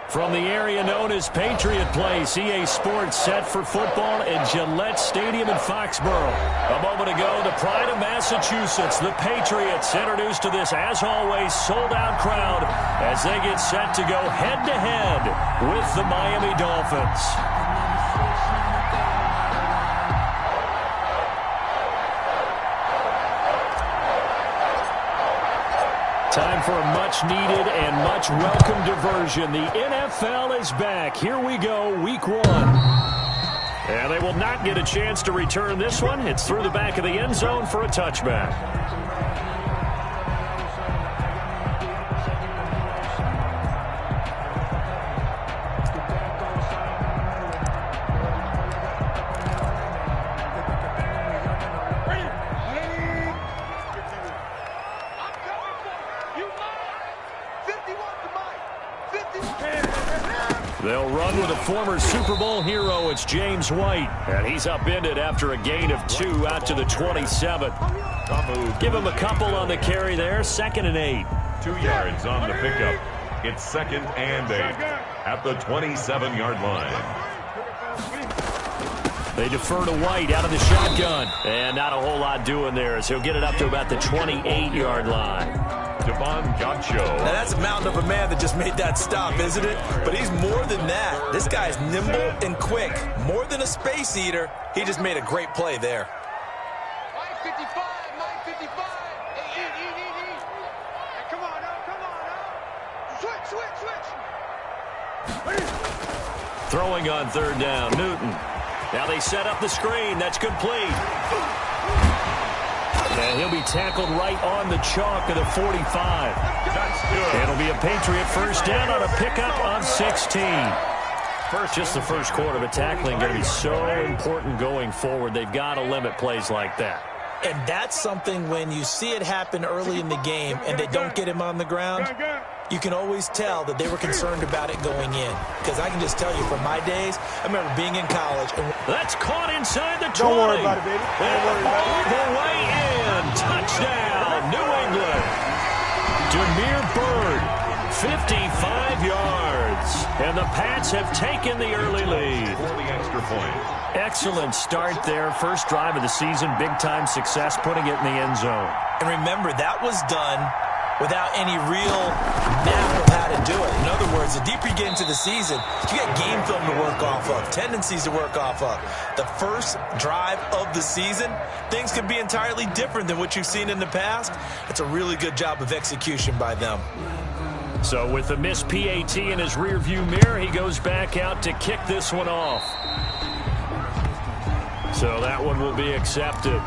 From the area known as Patriot Place, EA Sports set for football at Gillette Stadium in Foxborough. A moment ago, the pride of Massachusetts, the Patriots, introduced to this, as always, sold-out crowd as they get set to go head-to-head with the Miami Dolphins. Time for a much-needed and much-welcome diversion. The NFL is back. Here we go, Week 1. And they will not get a chance to return this one. It's through the back of the end zone for a touchback. They'll run with a former Super Bowl hero. It's James White. And he's upended after a gain of 2 out to the 27. Give him a couple on the carry there. 2nd and 8. 2 yards on the pickup. It's 2nd and 8 at the 27-yard line. They defer to White out of the shotgun. And not a whole lot doing there as he'll get it up to about the 28-yard line. Now that's a mountain of a man that just made that stop, isn't it? But he's more than that. This guy's nimble and quick. More than a space eater, he just made a great play there. 955. Hey, come on now. Switch. Throwing on 3rd down, Newton. Now they set up the screen. That's complete. And he'll be tackled right on the chalk of the 45. That's good. It'll be a Patriot first down on a pickup of 16. Just the first quarter, but tackling going to be so important going forward. They've got to limit plays like that. And that's something when you see it happen early in the game and they don't get him on the ground, you can always tell that they were concerned about it going in. Because I can just tell you from my days, I remember being in college. That's caught inside the 20. Don't worry about it, baby. Don't worry about it. All the way in. Touchdown, New England. Demir Bird, 55 yards. And the Pats have taken the early lead. For the extra point. Excellent start there. First drive of the season. Big-time success, putting it in the end zone. And remember, that was done without any real map of how to do it. In other words, the deeper you get into the season, you get game film to work off of, tendencies to work off of. The first drive of the season, things can be entirely different than what you've seen in the past. It's a really good job of execution by them. So with the missed PAT in his rearview mirror, he goes back out to kick this one off. So that one will be accepted.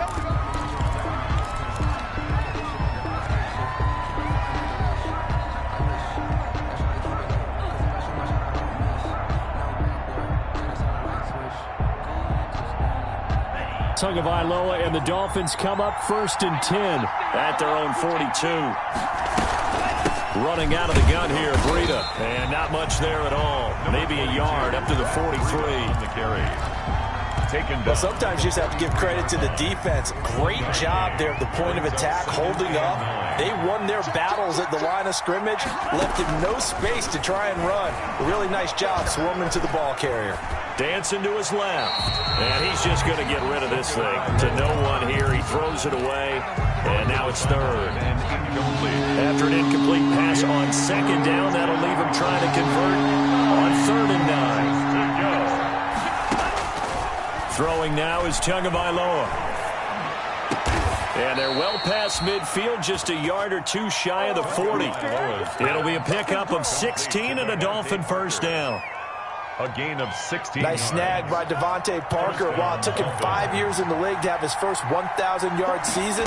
Tagovailoa and the Dolphins come up 1st and 10 at their own 42. Running out of the gun here, Breida. And not much there at all. Maybe a yard up to the 43. The carry. Taken down. Well, sometimes you just have to give credit to the defense. Great job there at the point of attack, holding up. They won their battles at the line of scrimmage, left him no space to try and run. A really nice job swarming to the ball carrier. Dancing to his left. And he's just going to get rid of this thing. To no one here. He throws it away. And now it's 3rd. After an incomplete pass on 2nd down, that'll leave him trying to convert on 3rd and 9. Throwing now is Tagovailoa. And they're well past midfield, just a yard or 2 shy of the 40. It'll be a pickup of 16 and a Dolphin first down. A gain of 16. Nice snag by Devontae Parker. While it took him 5 years in the league to have his first 1,000-yard season,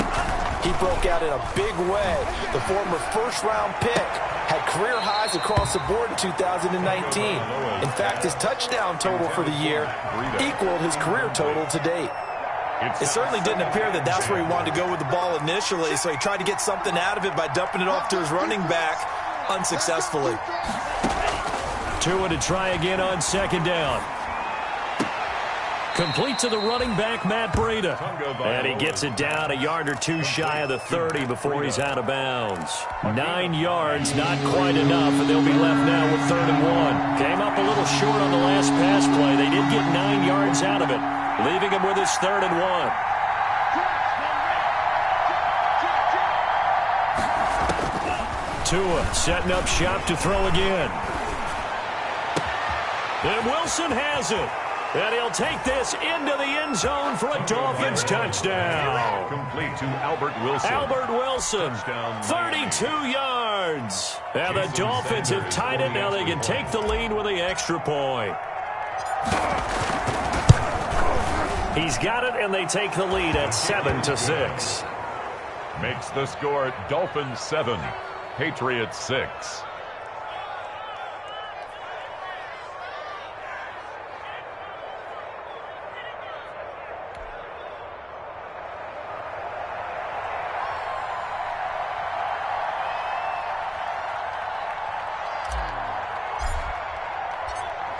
he broke out in a big way. The former first-round pick had career highs across the board in 2019. In fact, his touchdown total for the year equaled his career total to date. It certainly didn't appear that that's where he wanted to go with the ball initially, so he tried to get something out of it by dumping it off to his running back unsuccessfully. Tua to try again on 2nd down. Complete to the running back, Matt Breida. And he gets it down a yard or two shy of the 30 before he's out of bounds. 9 yards, not quite enough, and they'll be left now with 3rd and 1. Came up a little short on the last pass play. They did get 9 yards out of it, leaving him with his 3rd and 1. Tua setting up shop to throw again. And Wilson has it. And he'll take this into the end zone for a Dolphins touchdown. Complete to Albert Wilson. Albert Wilson, 32 yards. And the Dolphins have tied it. Now they can take the lead with the extra point. He's got it, and they take the lead at 7-6. Makes the score Dolphins 7, Patriots 6.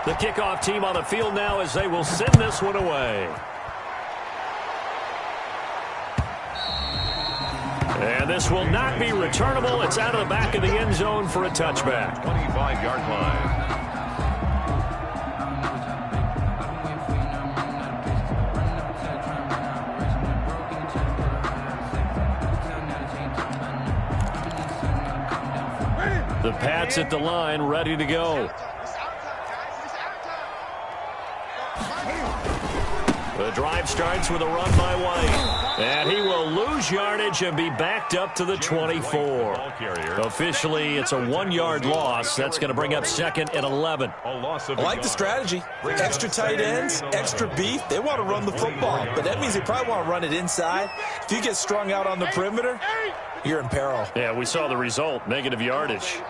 The kickoff team on the field now as they will send this one away. And this will not be returnable. It's out of the back of the end zone for a touchback. 25-yard line. The Pats at the line, ready to go. The drive starts with a run by White. And he will lose yardage and be backed up to the 24. Officially, it's a 1-yard loss. That's going to bring up 2nd and 11. I like the strategy. Extra tight ends, extra beef. They want to run the football, but that means they probably want to run it inside. If you get strung out on the perimeter, you're in peril. Yeah, we saw the result, negative yardage.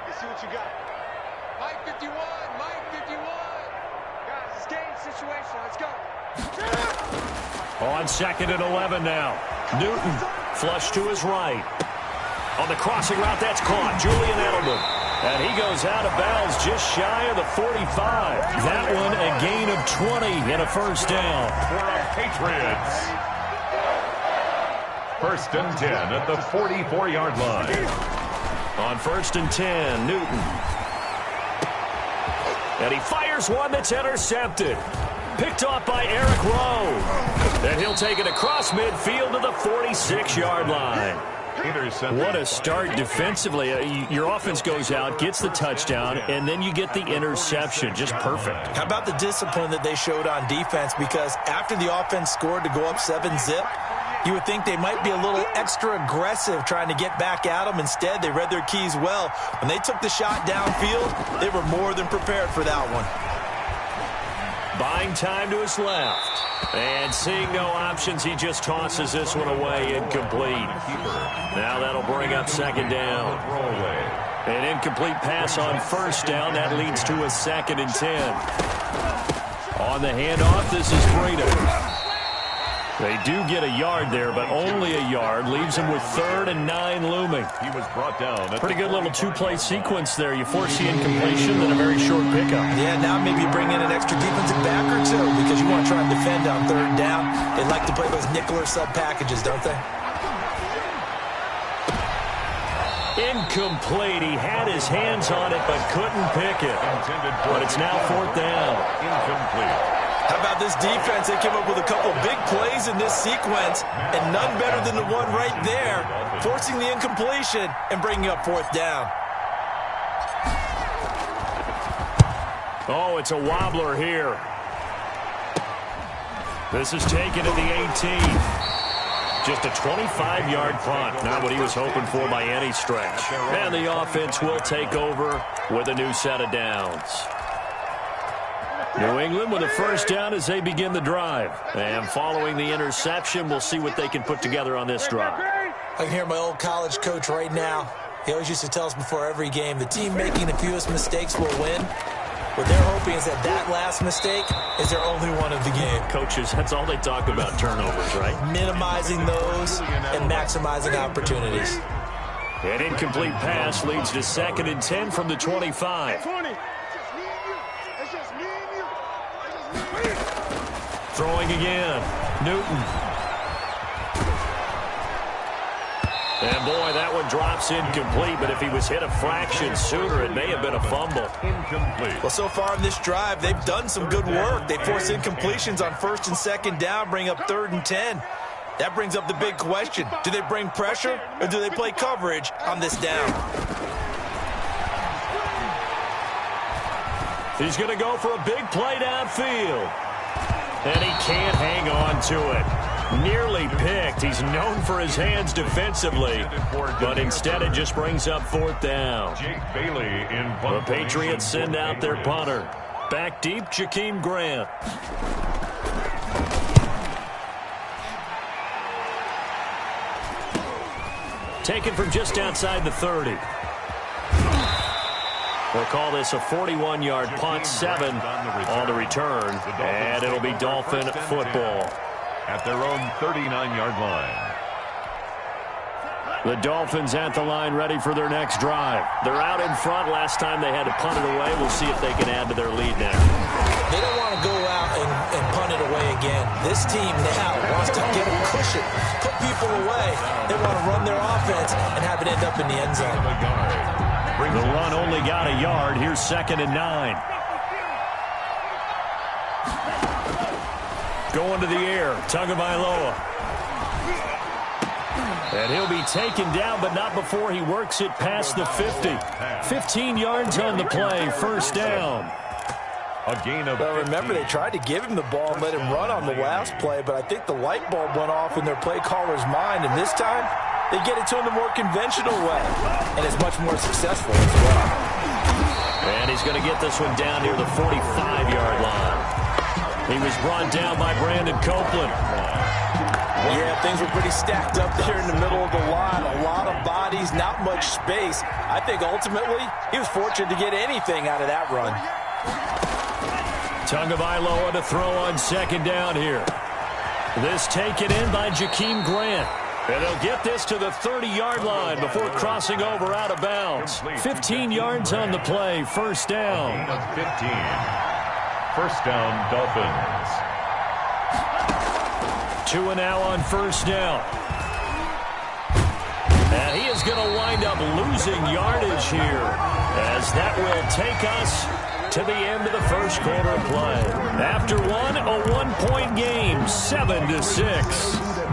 Let's see what you got. Mike 51, Mike 51. Guys, it's game situation. Let's go. On 2nd and 11 now. Newton, flush to his right. On the crossing route, that's caught. Julian Edelman. And he goes out of bounds just shy of the 45. That one a gain of 20 and a first down. For the Patriots. 1st and 10 at the 44-yard line. On 1st and 10, Newton. And he fires one that's intercepted. Picked off by Eric Rowe. And he'll take it across midfield to the 46-yard line. What a start defensively. Your offense goes out, gets the touchdown, and then you get the interception. Just perfect. How about the discipline that they showed on defense? Because after the offense scored to go up 7-zip, you would think they might be a little extra aggressive trying to get back at them. Instead, they read their keys well. When they took the shot downfield, they were more than prepared for that one. Buying time to his left. And seeing no options, he just tosses this one away, incomplete. Now that'll bring up 2nd down. An incomplete pass on 1st down. That leads to a 2nd and 10. On the handoff, this is Breida. They do get a yard there, but only a yard. Leaves him with 3rd and 9 looming. He was brought down. Pretty good little 2-play sequence there. You force the incompletion, then a very short pickup. Yeah, now maybe you bring in an extra defensive back or two because you want to try and defend on 3rd down. They like to play those nickel or sub packages, don't they? Incomplete. He had his hands on it, but couldn't pick it. But it's now 4th down. Incomplete. How about this defense? They came up with a couple big plays in this sequence, and none better than the one right there, forcing the incompletion and bringing up 4th down. Oh, it's a wobbler here. This is taken at the 18. Just a 25-yard punt. Not what he was hoping for by any stretch. And the offense will take over with a new set of downs. New England with a first down as they begin the drive. And following the interception, we'll see what they can put together on this drive. I can hear my old college coach right now. He always used to tell us before every game, the team making the fewest mistakes will win. What they're hoping is that that last mistake is their only one of the game. Coaches, that's all they talk about, turnovers, right? Minimizing those and maximizing opportunities. An incomplete pass leads to 2nd and 10 from the 25. Throwing again. Newton. And, boy, that one drops incomplete, but if he was hit a fraction sooner, it may have been a fumble. Incomplete. Well, so far in this drive, they've done some good work. They force incompletions on 1st and 2nd down, bring up 3rd and 10. That brings up the big question. Do they bring pressure, or do they play coverage on this down? He's going to go for a big play downfield. And he can't hang on to it. Nearly picked. He's known for his hands defensively, but instead it just brings up 4th down. Jake Bailey in The Patriots send out their punter. Back deep, Jakeem Grant. Taken from just outside the 30. We'll call this a 41-yard punt, 7 on the return, and it'll be Dolphin football. At their own 39-yard line. The Dolphins at the line ready for their next drive. They're out in front. Last time they had to punt it away. We'll see if they can add to their lead now. They don't want to go out and punt it away again. This team now wants to get a cushion, put people away. They want to run their offense and have it end up in the end zone. The run only got a yard. Here's 2nd and 9. Going to the air, Tagovailoa. And he'll be taken down, but not before he works it past the 50. 15 yards on the play, 1st down. A gain of Well, remember, they tried to give him the ball and let him run on the last play, but I think the light bulb went off in their play caller's mind, and this time they get it to him the more conventional way, and it's much more successful as well. And he's going to get this one down near the 45-yard line. He was brought down by Brandon Copeland. Yeah, things were pretty stacked up there in the middle of the line. A lot of bodies, not much space. I think ultimately he was fortunate to get anything out of that run. Tagovailoa to throw on 2nd down here. This taken in by Jakeem Grant. And they'll get this to the 30-yard line before crossing over out of bounds. 15 yards on the play, 1st down. 15. 1st down, Dolphins. 2 and now on 1st down. And he is going to wind up losing yardage here, as that will take us to the end of the 1st quarter of play. After one, a 1-point game, 7-6.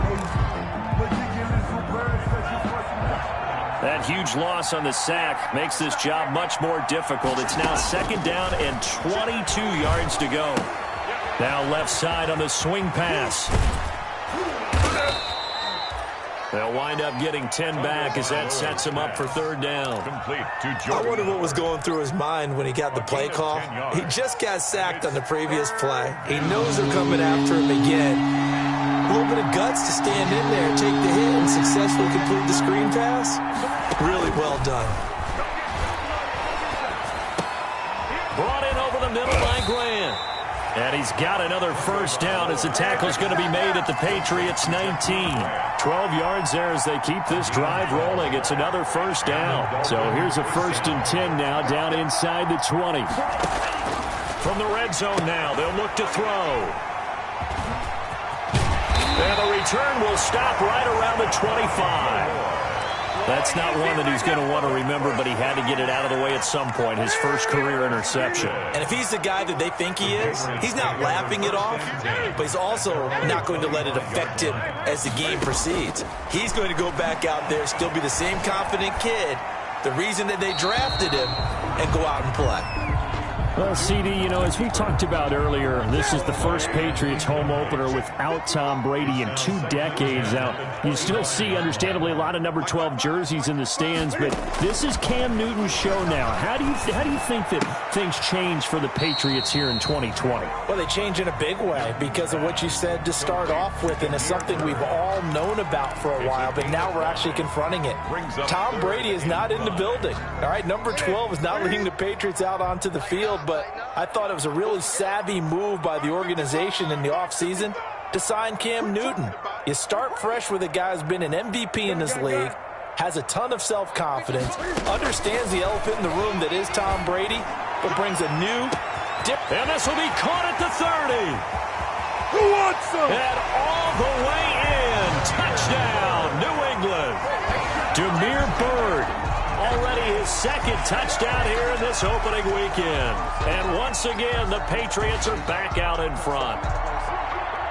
That huge loss on the sack makes this job much more difficult. It's now 2nd down and 22 yards to go. Now left side on the swing pass. They'll wind up getting 10 back as that sets him up for 3rd down. Complete to I Jordan. wonder what was going through his mind when he got the play call. He just got sacked on the previous play. He knows they're coming after him again. A little bit of guts to stand in there, take the hit, and successfully complete the screen pass. Really well done. Brought in over the middle by Grant. And he's got another 1st down as the tackle's going to be made at the Patriots' 19. 12 yards there as they keep this drive rolling. It's another 1st down. So here's a 1st and 10 now down inside the 20. From the red zone now, they'll look to throw. And the return will stop right around the 25. That's not one that he's going to want to remember, but he had to get it out of the way at some point, his first career interception. And if he's the guy that they think he is, he's not laughing it off, but he's also not going to let it affect him as the game proceeds. He's going to go back out there, still be the same confident kid, the reason that they drafted him, and go out and play. Well, CD, you know, as we talked about earlier, this is the first Patriots home opener without Tom Brady in 2 decades. Now, you still see, understandably, a lot of number 12 jerseys in the stands, but this is Cam Newton's show now. How do you think that things change for the Patriots here in 2020? Well, they change in a big way because of what you said to start off with, and it's something we've all known about for a while, but now we're actually confronting it. Tom Brady is not in the building. All right, number 12 is not leading the Patriots out onto the field, but I thought it was a really savvy move by the organization in the offseason to sign Cam Newton. You start fresh with a guy who's been an MVP in this league, has a ton of self-confidence, understands the elephant in the room that is Tom Brady, but brings a new... And this will be caught at the 30. Who wants some? And all the way in. Touchdown, New England. Damiere Byrd, already his second touchdown here in this opening weekend. And once again, the Patriots are back out in front.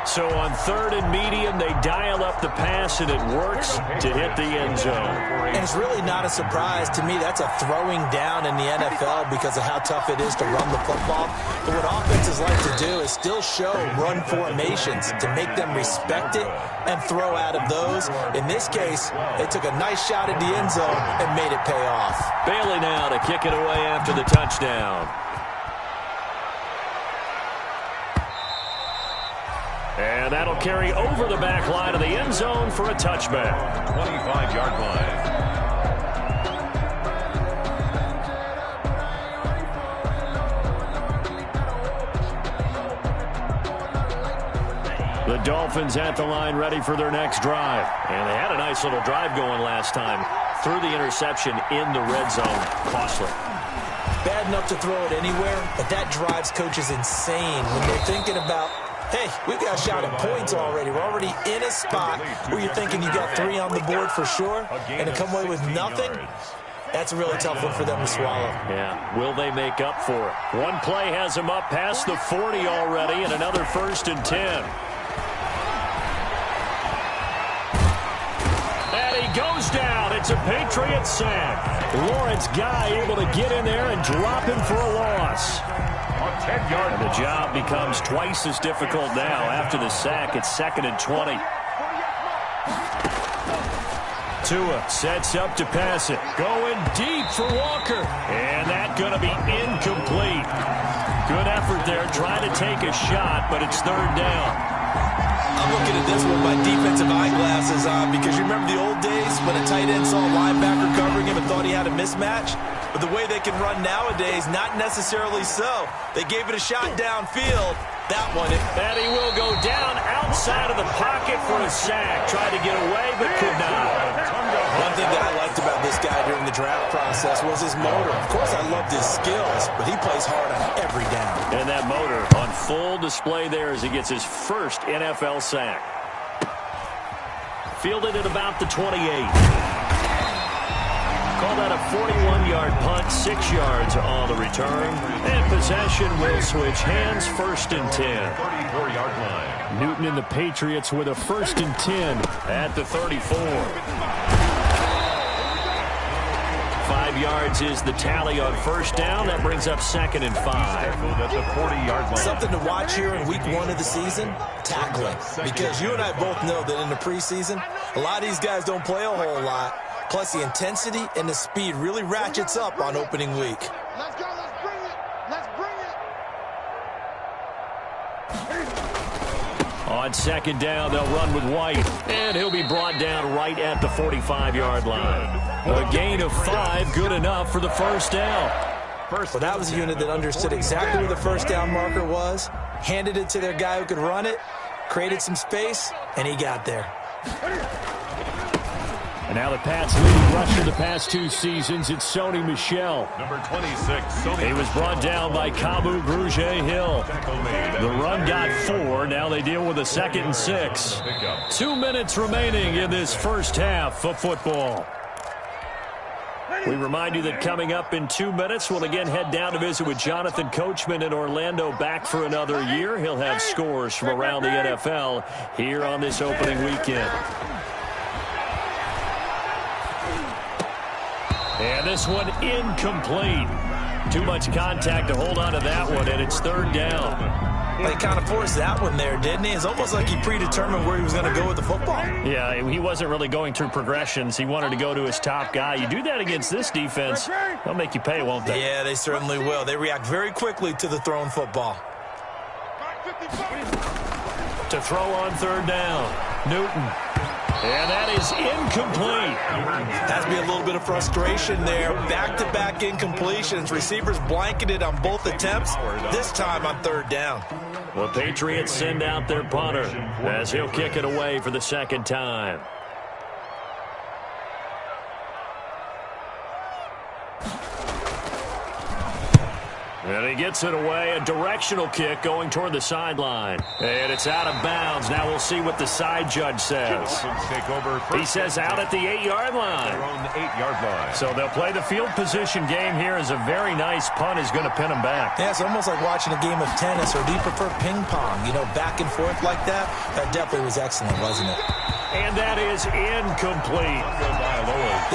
So on 3rd and medium, they dial up the pass, and it works to hit the end zone. And it's really not a surprise to me. That's a throwing down in the NFL because of how tough it is to run the football. But what offenses like to do is still show run formations to make them respect it and throw out of those. In this case, they took a nice shot at the end zone and made it pay off. Bailey now to kick it away after the touchdown. And that'll carry over the back line of the end zone for a touchback. 25-yard line. The Dolphins at the line ready for their next drive. And they had a nice little drive going last time. Threw the interception in the red zone. Costly. Bad enough to throw it anywhere, but that drives coaches insane when they're thinking about, hey, we've got a shot at points already. We're already in a spot where you're thinking you got 3 on the board for sure, and to come away with nothing, that's a really tough one for them to swallow. Yeah, will they make up for it? One play has them up past the 40 already, and another 1st and 10. And he goes down. It's a Patriot sack. Lawrence Guy able to get in there and drop him for a loss. And the job becomes twice as difficult now. After the sack, it's 2nd and 20. Tua sets up to pass it. Going deep for Walker. And that's going to be incomplete. Good effort there trying to take a shot, but it's 3rd down. I'm looking at this with my defensive eyeglasses on because you remember the old days when a tight end saw a linebacker covering him and thought he had a mismatch? But the way they can run nowadays, not necessarily so. They gave it a shot downfield. That one. And he will go down outside of the pocket for a sack. Tried to get away, but could not. One thing that I liked about this guy during the draft process was his motor. Of course, I loved his skills, but he plays hard on every down. And that motor on full display there as he gets his first NFL sack. Fielded at about the 28. Call that a 41-yard punt, 6 yards on the return. And possession will switch hands, 1st and 10. 34-yard line. Newton and the Patriots with a 1st and 10 at the 34. 5 yards is the tally on 1st down. That brings up 2nd and 5. At the 40-yard line. Something to watch here in week 1 of the season, tackling. Because you and I both know that in the preseason, a lot of these guys don't play a whole lot. Plus, the intensity and the speed really ratchets up on opening week. Let's go. Let's bring it. Let's bring it. On 2nd down, they'll run with White. And he'll be brought down right at the 45-yard line. A gain of 5, good enough for the 1st down. Well, that was a unit that understood exactly where the 1st down marker was, handed it to their guy who could run it, created some space, and he got there. And now the Pats' leading rusher the past 2 seasons, it's Sony Michel. Number 26, Sony. He was brought down by Kamu Grugier-Hill. The run got 4. Now they deal with a 2nd and 6. 2 minutes remaining in this first half of football. We remind you that coming up in 2 minutes, we'll again head down to visit with Jonathan Coachman in Orlando, back for another year. He'll have scores from around the NFL here on this opening weekend. And this one incomplete. Too much contact to hold on to that one, and it's 3rd down. They kind of forced that one there, didn't he? It's almost like he predetermined where he was going to go with the football. Yeah, he wasn't really going through progressions. He wanted to go to his top guy. You do that against this defense, they'll make you pay, won't they? Yeah, they certainly will. They react very quickly to the thrown football. To throw on 3rd down, Newton. And that is incomplete. Has to be a little bit of frustration there. Back-to-back incompletions. Receivers blanketed on both attempts, this time on 3rd down. The Patriots send out their punter as he'll kick it away for the 2nd time. And he gets it away, a directional kick going toward the sideline. And it's out of bounds. Now we'll see what the side judge says. Take over He says out at the 8-yard line. Their own 8-yard line. So they'll play the field position game here as a very nice punt is going to pin them back. Yeah, it's almost like watching a game of tennis, or do you prefer ping pong? You know, back and forth like that? That definitely was excellent, wasn't it? And that is incomplete.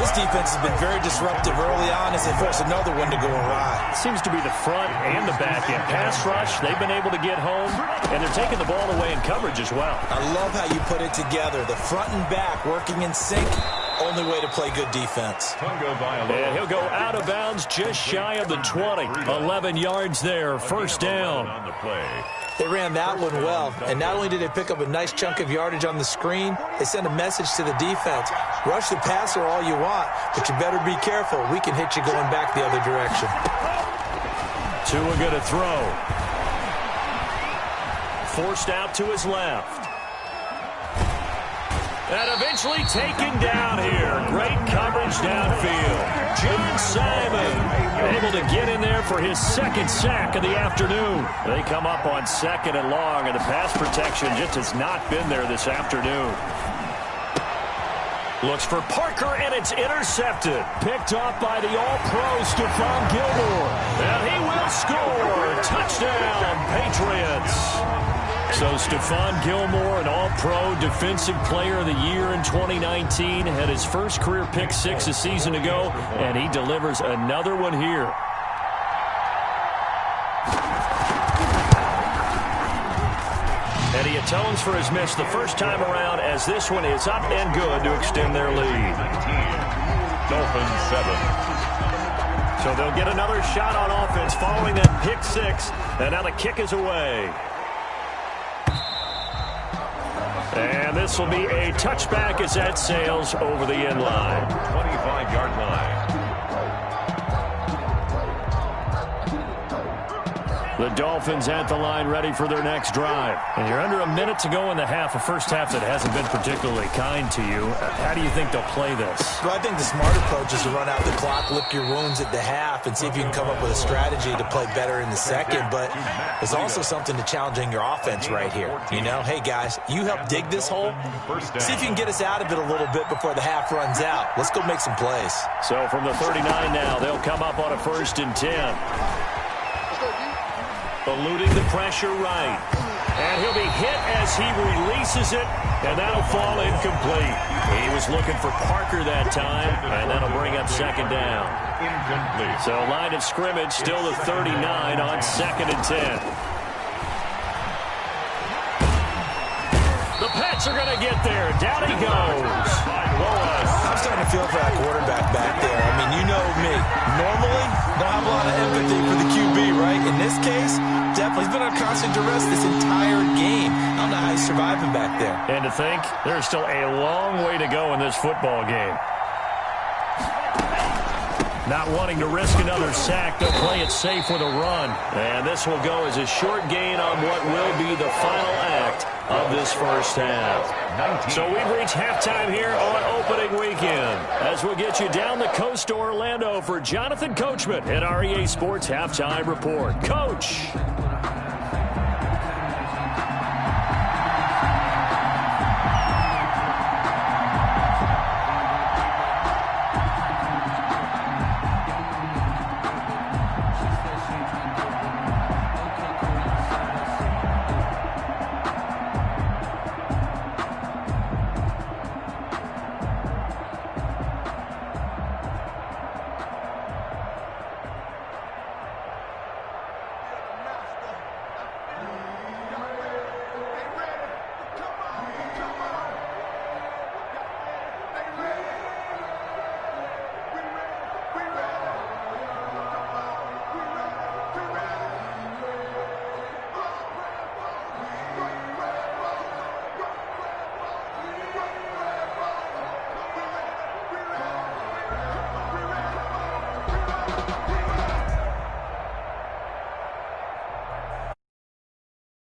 This defense has been very disruptive early on as they force another one to go awry. Seems to be the front and the back end. Pass rush, they've been able to get home, and they're taking the ball away in coverage as well. I love how you put it together. The front and back working in sync. Only way to play good defense. And he'll go out of bounds just shy of the 20. 11 yards there, first down. On the play. They ran that one well, and not only did they pick up a nice chunk of yardage on the screen, they sent a message to the defense. Rush the passer all you want, but you better be careful. We can hit you going back the other direction. Tua going to throw. Forced out to his left. And eventually taken down here. Great coverage downfield. John Simon able to get in there for his second sack of the afternoon. They come up on 2nd and long, and the pass protection just has not been there this afternoon. Looks for Parker, and it's intercepted. Picked off by the All-Pro Stephon Gilmore. And he will score. Touchdown, Patriots. So Stephon Gilmore, an All-Pro Defensive Player of the Year in 2019, had his first career pick six a season ago, and he delivers another one here. And he atones for his miss the first time around, as this one is up and good to extend their lead. Dolphins 7. So they'll get another shot on offense following that pick six, and now the kick is away. And this will be a touchback as that sails over the end line. 25-yard line. The Dolphins at the line ready for their next drive. And you're under a minute to go in the half, a first half that hasn't been particularly kind to you. How do you think they'll play this? Well, I think the smart approach is to run out the clock, lick your wounds at the half, and see if you can come up with a strategy to play better in the second. But there's also something to challenging your offense right here. You know, hey, guys, you help dig this hole. See if you can get us out of it a little bit before the half runs out. Let's go make some plays. So from the 39 now, they'll come up on a 1st and 10. Eluding the pressure right. And he'll be hit as he releases it, and that'll fall incomplete. He was looking for Parker that time, and that'll bring up 2nd down. Incomplete. So line of scrimmage still the 39 on 2nd and 10. The Pats are going to get there. Down he goes. I'm starting to feel for that quarterback back there. I mean, you know me. Normally, don't have a lot of empathy for the QB, right? In this case, definitely. He's been under constant duress this entire game. I don't know how he's surviving back there. And to think, there's still a long way to go in this football game. Not wanting to risk another sack, they'll play it safe with a run. And this will go as a short gain on what will be the final act of this first half. So we've reached halftime here on opening weekend, as we'll get you down the coast to Orlando for Jonathan Coachman at our EA Sports Halftime Report. Coach.